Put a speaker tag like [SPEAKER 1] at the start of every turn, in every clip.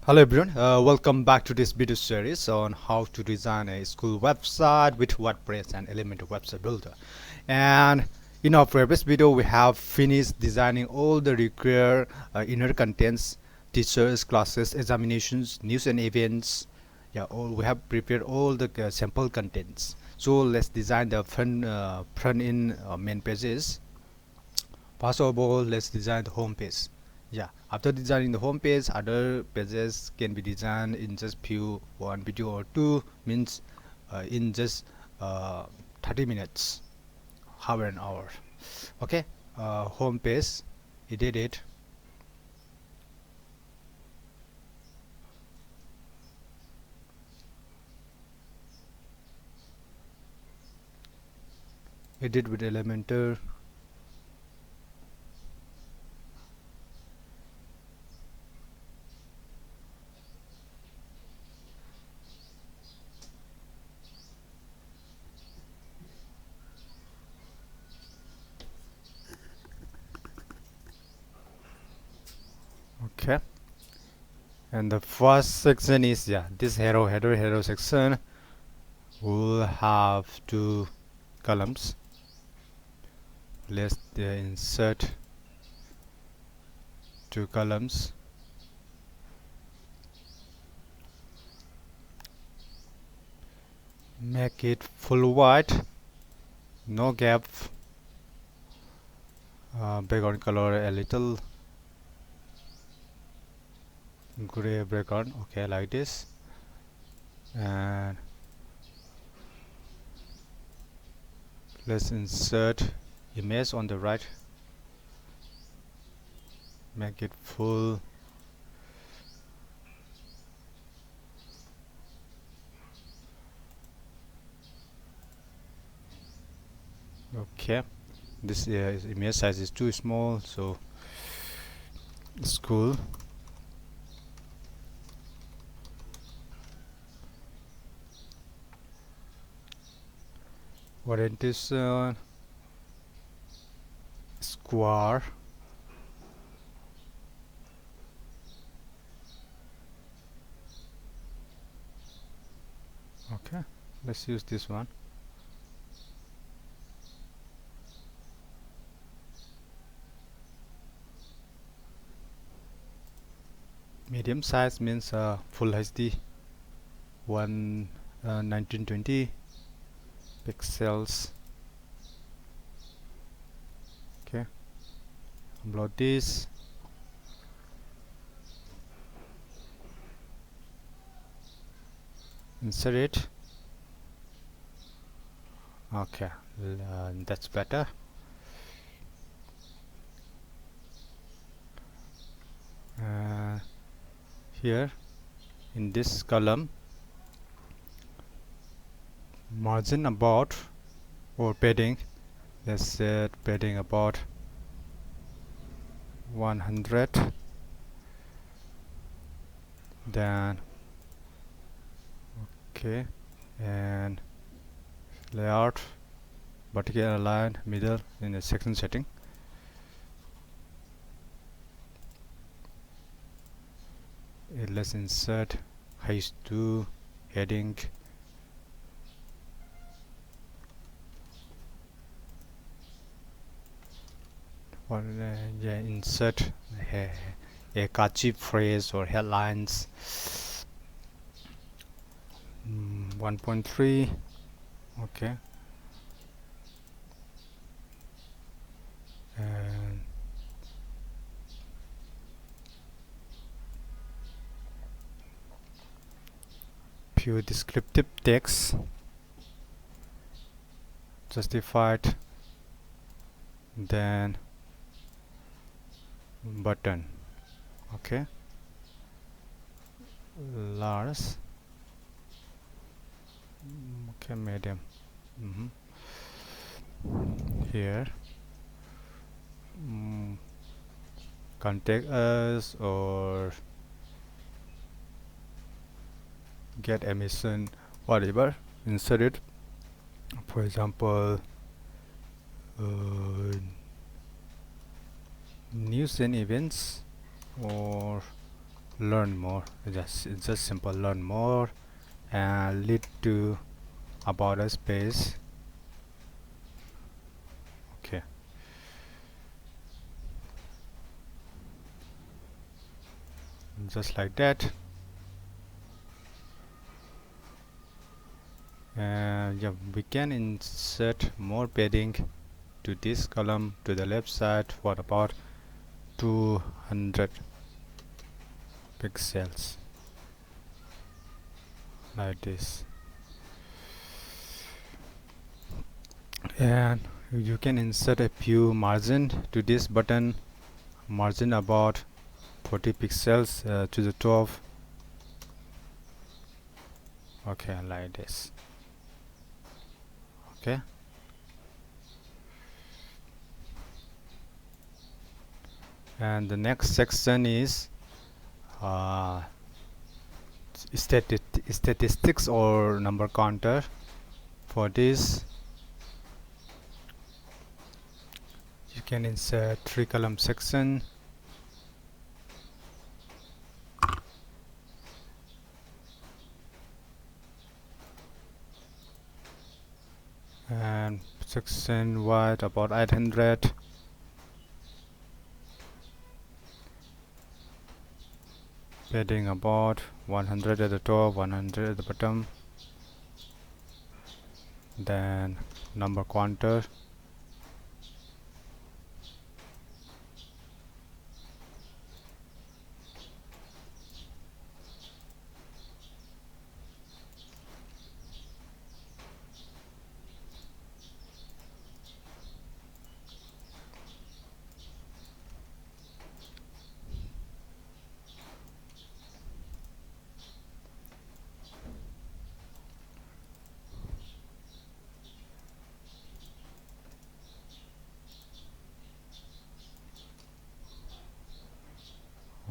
[SPEAKER 1] Hello everyone, welcome back to this video series on how to design a school website with WordPress and Elementor website builder. And in our previous video we have finished designing all the required inner contents, teachers, classes, examinations, news and events. Yeah, all we have prepared all the sample contents. So let's design the front end main pages. First of all, let's design the home page. Yeah, after designing the home page, other pages can be designed in just one video or two, means in just 30 minutes, half an hour. Okay, home page, edit it. Edit with Elementor. Okay, and the first section is, yeah, this header section will have two columns. Let's insert two columns. Make it full white, no gap. Background color a little gray background. Okay, like this. And let's insert image on the right. Make it full. Okay, this image size is too small, so school. Orientation square. Okay, let's use this one. Medium size means full HD 1920 pixels. Okay, upload this. Insert it. Okay, that's better. Here in this column, margin about or padding, let's set padding about 100. Then okay, and layout, vertical align, middle in the section setting. Let's insert h2 heading. Or yeah, insert a catchy phrase or headlines. 1.3. Okay, and few descriptive text, justified, then button. Okay, large. Okay, medium. Here contact us or get emission, whatever, insert it. For example, news and events or learn more. It's just simple, learn more, and lead to about us page. Okay, just like that. And yeah, we can insert more padding to this column to the left side for about 200 pixels like this. And you can insert a few margin to this button, margin about 40 pixels to the top. Okay, like this. Okay, and the next section is uh, statistics or number counter. For this, you can insert 3 column section. And section wide about 800, padding about 100 at the top, 100 at the bottom. Then number counter,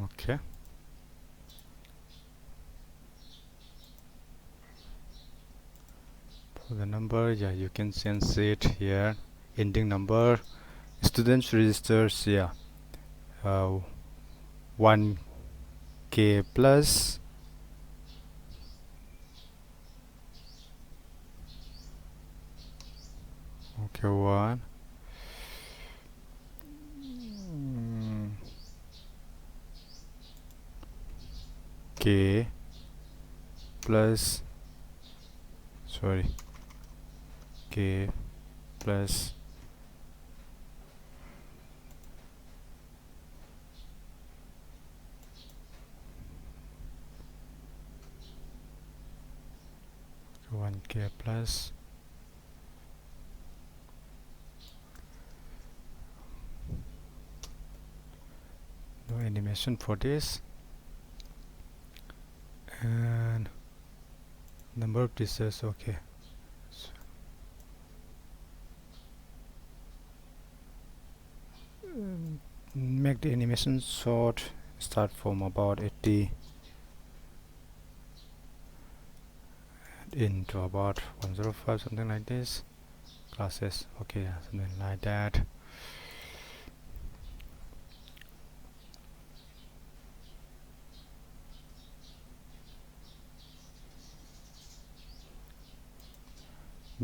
[SPEAKER 1] okay. For the number, yeah, you can sense it here. Ending number, students registers, yeah, 1k plus. Okay, 1 k plus, sorry, k plus 1k plus no animation for this. And number of pieces, okay. Make the animation short, start from about 80 into about 105, something like this. Classes, okay, something like that.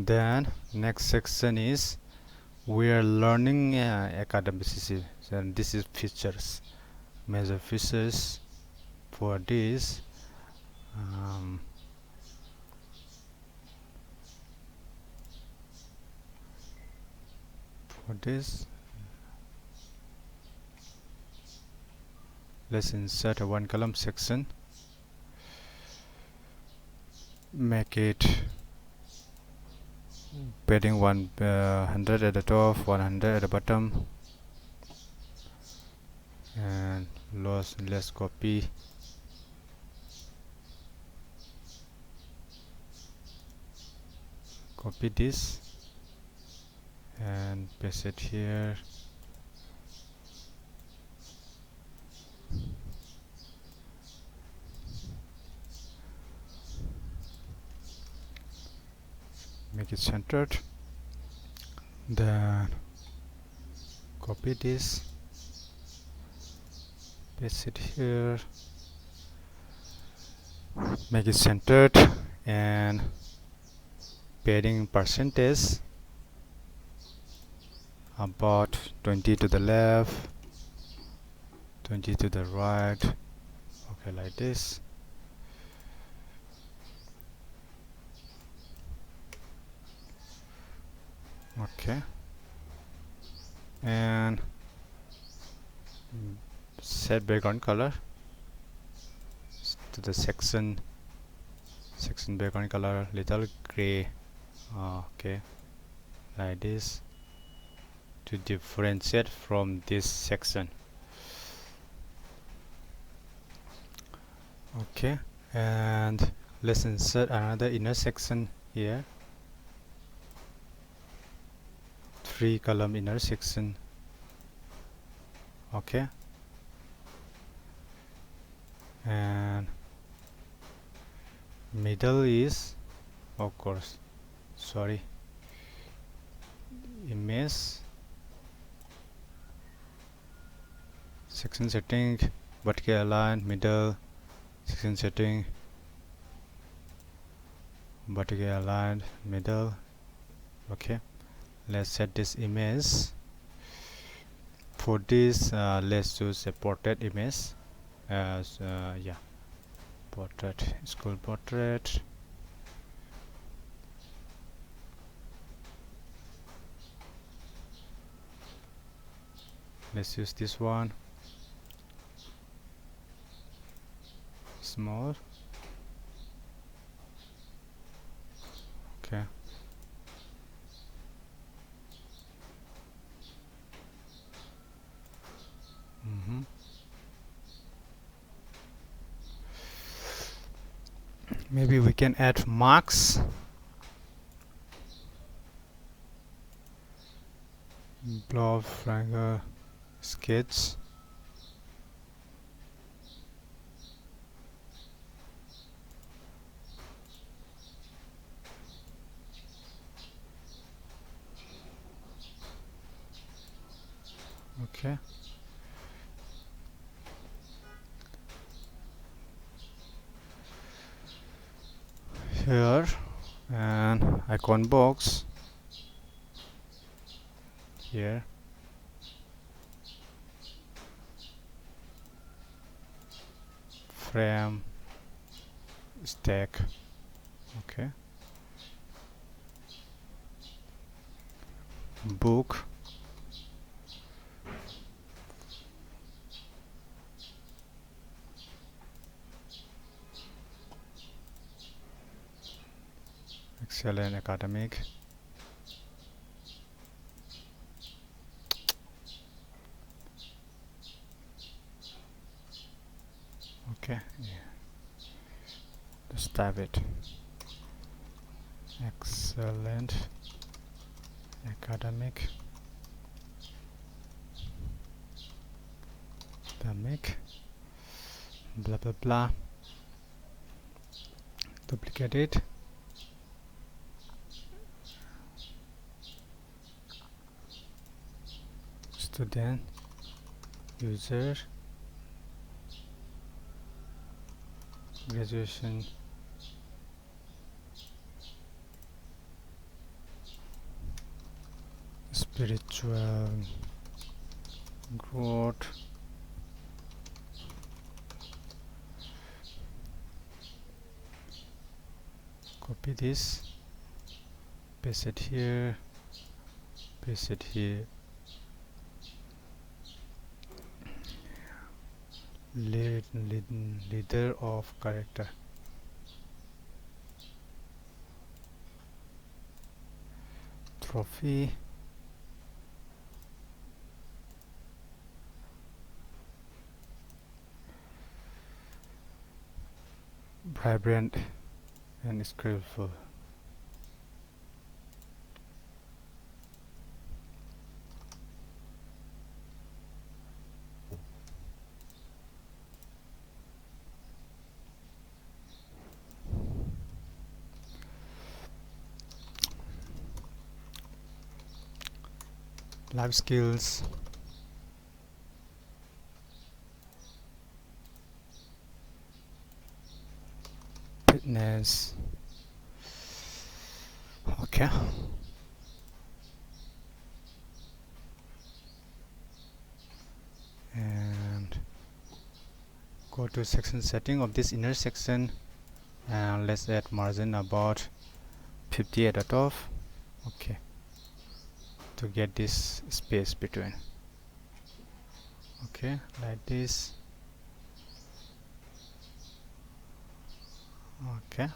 [SPEAKER 1] Then next section is we are learning academic, and this is features, major features. For this, for this, let's insert a 1 column section, make it padding 100 at the top, 100 at the bottom, and let's copy this and paste it here. Make it centered. Then copy this, paste it here, make it centered, and padding percentage about 20 to the left, 20 to the right. Okay, like this. Okay, and set background color to the section background color little gray. Okay, like this, to differentiate from this section. Okay, and let's insert another inner section here. 3 column inner section. Okay, and middle is, of course, sorry, image section setting, vertical align, middle section setting, vertical aligned, middle. Okay, let's set this image. For this, let's choose a portrait image as yeah, portrait, school portrait. Let's use this one, small. Okay, maybe we can add marks, blob, triangle, sketch. Okay, here, and icon box here, frame, stack. Okay, book, excellent academic. Okay, yeah. Just type it, excellent academic, blah blah blah, duplicate it, student, user, graduation, spiritual growth, copy this, paste it here, paste it here, leader of character, trophy, vibrant and skillful. Life skills, Yes. Okay. And go to section setting of this inner section, and let's add margin about 58 out of. Okay, to get this space between. Okay, like this. Okay,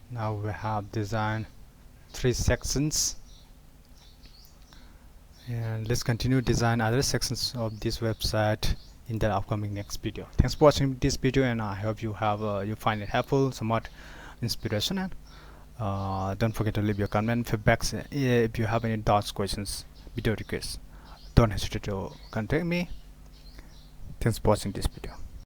[SPEAKER 1] now we have designed 3 sections, and let's continue design other sections of this website in the upcoming next video. Thanks for watching this video, and I hope you have you find it helpful, somewhat inspiration, and don't forget to leave your comment, feedbacks. If you have any doubts, questions, video requests, don't hesitate to contact me. Thanks for watching this video.